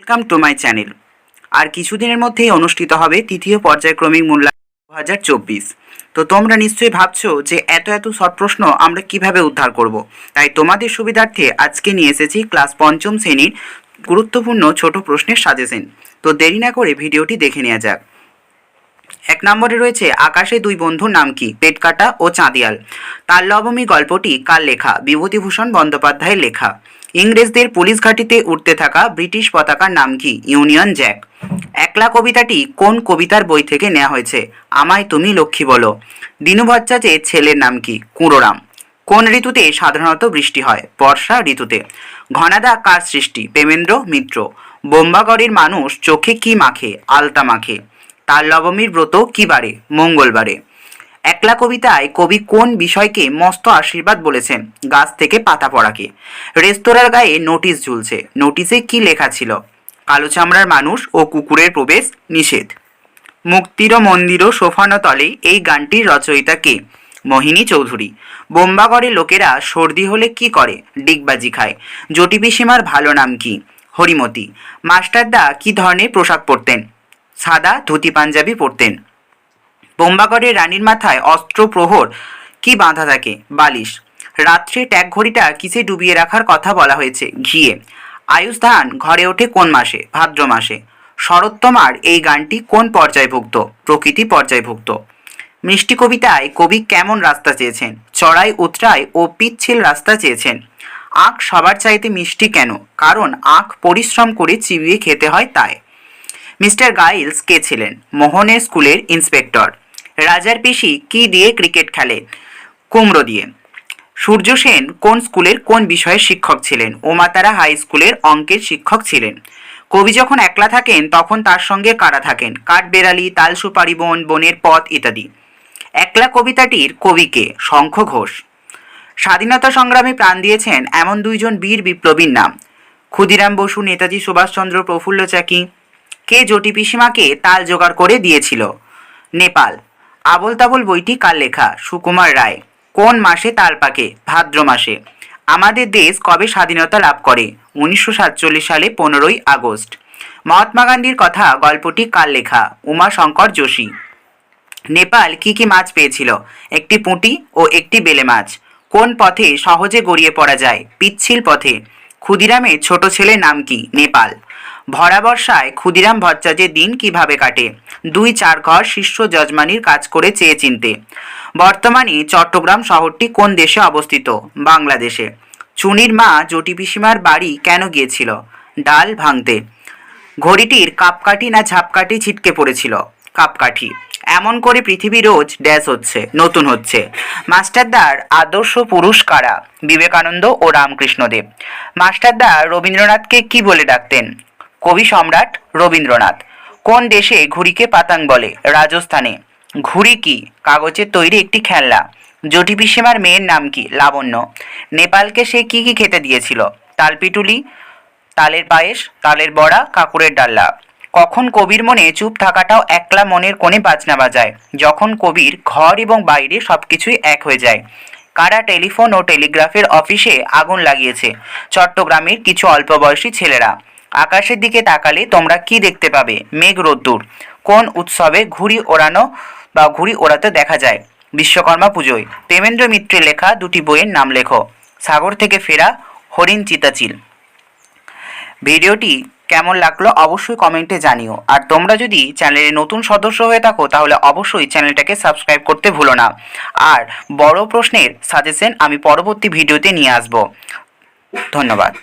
Welcome to my channel. আর কিছুদিনের মধ্যেই অনুষ্ঠিত হবে তৃতীয় পর্যায়ক্রমিক মূল্যায়ন 2024। তো তোমরা নিশ্চয়ই ভাবছো যে এত এত শর্ট প্রশ্ন আমরা কিভাবে উদ্ধার করব। তাই তোমাদের সুবিধার্থে আজকে নিয়ে এসেছি ক্লাস পঞ্চম শ্রেণীর গুরুত্বপূর্ণ ছোট প্রশ্নের সাজেশন। তো দেরি না করে ভিডিওটি দেখে নেওয়া যাক। 1 নম্বরে রয়েছে আকাশে দুই বন্ধুর নাম কি? পেটকাটা ও চাঁদিয়াল। তার লবমী গল্পটি কার লেখা? বিভূতিভূষণ বন্দ্যোপাধ্যায়ের লেখা। ইংরেজদের পুলিশ ঘাঁটিতে উঠতে থাকা ব্রিটিশ পতাকার নাম কি? Union Jack. একলা কবিতাটি কোন কবিতার বই থেকে নেওয়া হয়েছে? আমায় তুমি লক্ষ্মী বলো। দীনু ভট্টাচার্যের ছেলের নাম কি? কুঁড়োরাম। কোন ঋতুতে সাধারণত বৃষ্টি হয়? বর্ষা ঋতুতে। ঘনাদা কার সৃষ্টি? প্রেমেন্দ্র মিত্র। বোম্বাগড়ের মানুষ চোখে কি মাখে? আলতা মাখে। তার লবমীর ব্রত কি বারে? মঙ্গলবারে। একলা কবিতায় কবি কোন বিষয়কে মস্ত আশীর্বাদ বলেছেন? গাছ থেকে পাতা পড়াকে। রেস্তোরাঁর গায়ে নোটিশ ঝুলছে, নোটিশে কি লেখা ছিল? কালো চামড়ার মানুষ ও কুকুরের প্রবেশ নিষেধ। মুক্তির মন্দির সোফানো তলে এই গানটির রচয়িতা কে? মোহিনী চৌধুরী। বোম্বাগড়ের লোকেরা সর্দি হলে কি করে? ডিগবাজি খায়। জটি পিসিমার ভালো নাম কি? হরিমতি। মাস্টারদা কি ধরনের পোশাক পরতেন? সাদা ধুতি পাঞ্জাবি পরতেন। বোম্বাগড়ের রানীর মাথায় অস্ত্র প্রহর কি বাঁধা থাকে? বালিশ। রাত্রে ট্যাগ ঘড়িটা কিসে ডুবিয়ে রাখার কথা বলা হয়েছে? ঘিয়ে। আয়ুষ ধান ঘরে ওঠে কোন মাসে? ভাদ্র মাসে। শরৎতমার এই গানটি কোন পর্যায়ভুক্ত? প্রকৃতি পর্যায়ভুক্ত। মিষ্টি কবিতায় কবি কেমন রাস্তা চেয়েছেন? চড়াই উতরাই ও পিচ্ছিল রাস্তা চেয়েছেন। আখ সবার চাইতে মিষ্টি কেন? কারণ আখ পরিশ্রম করে চিবিয়ে খেতে হয় তাই। মিস্টার গাইলস কে ছিলেন? মোহনের স্কুলের ইন্সপেক্টর। রাজার পিসি কি দিয়ে ক্রিকেট খেলে? কুমড়ো দিয়ে। সূর্য সেন কোন স্কুলের কোন বিষয়ের শিক্ষক ছিলেন? ওমাতারা হাই স্কুলের অঙ্কের শিক্ষক ছিলেন। কবি যখন একলা থাকেন তখন তার সঙ্গে কারা থাকেন? কাঠবেড়ালি, তাল সুপারি বন, বনের পথ ইত্যাদি। একলা কবিতাটির কবিকে? শঙ্খ ঘোষ। স্বাধীনতা সংগ্রামে প্রাণ দিয়েছেন এমন দুইজন বীর বিপ্লবীর নাম? ক্ষুদিরাম বসু, নেতাজি সুভাষচন্দ্র, প্রফুল্ল চাকি। কে জটি পিসিমাকে তাল জোগাড় করে দিয়েছিল? নেপাল। আবোল তাবোল বইটি কার লেখা? সুকুমার রায়। কোন মাসে তাল পাকে? ভাদ্র মাসে। আমাদের দেশ কবে স্বাধীনতা লাভ করে? 1947 সালে 15ই আগস্ট। মহাত্মা গান্ধীর কথা গল্পটি কার লেখা? উমাশঙ্কর যোশী। নেপাল কি কি মাছ পেয়েছিল? একটি পুঁটি ও একটি বেলে মাছ। কোন পথে সহজে গড়িয়ে পড়া যায়? পিচ্ছিল পথে। ক্ষুদিরামের ছোট ছেলের নাম কি? নেপাল। ভরা বর্ষায় ক্ষুদিরাম ভট্টাচার্যের দিন কিভাবে কাটে? 2-4 ঘর শিষ্য যজমানির কাজ করে চেয়ে চিনতে। বর্তমানে চট্টগ্রাম শহরটি কোন দেশে অবস্থিত? বাংলাদেশে। চুনির মা জটি পিসিমার বাড়ি কেন গিয়েছিল? ডাল ভাঙতে। ঘড়িটির কাপকাঠি না ঝাপকাঠি ছিটকে পড়েছিল? কাপকাঠি। এমন করে পৃথিবী রোজ ড্যাশ হচ্ছে, নতুন হচ্ছে। মাস্টারদার আদর্শ পুরুষ কারা? বিবেকানন্দ ও রামকৃষ্ণদেব। মাস্টারদা রবীন্দ্রনাথকে কি বলে ডাকতেন? কবি সম্রাট রবীন্দ্রনাথ। কোন দেশে ঘুড়িকে পাতাং বলে? রাজস্থানে। ঘুড়ি কি? কাগজের তৈরি একটি খেলনা। জটি পিসিমার মেয়ের নাম কি? লাবণ্য। নেপালকে সে কি কি খেতে দিয়েছিল? তালপিটুলি, তালের পায়েস, তালের বড়া, কাকুরের ডাল্লা। কখন কবির মনে চুপ থাকাটাও একলা মনের কোণে বাজনা বাজায়? যখন কবির ঘর এবং বাইরে সবকিছুই এক হয়ে যায়। কারা টেলিফোন ও টেলিগ্রাফের অফিসে আগুন লাগিয়েছে? চট্টগ্রামের কিছু অল্প বয়সী ছেলেরা। আকাশের দিকে তাকালে তোমরা কি দেখতে পাবে? মেঘ রোদ্দুর। কোন উৎসবে ঘুড়ি ওড়ানো বা ঘুড়ি ওড়াতে দেখা যায়? বিশ্বকর্মা পুজোয়। প্রেমেন্দ্র মিত্রের লেখা দুটি বইয়ের নাম লেখো। সাগর থেকে ফেরা, হরিণ চিতাচিল। ভিডিওটি কেমন লাগলো অবশ্যই কমেন্টে জানিও। আর তোমরা যদি চ্যানেলে নতুন সদস্য হয়ে থাকো তাহলে অবশ্যই চ্যানেলটাকে সাবস্ক্রাইব করতে ভুলো না। আর বড় প্রশ্নের সাজেশন আমি পরবর্তী ভিডিওতে নিয়ে আসব। ধন্যবাদ।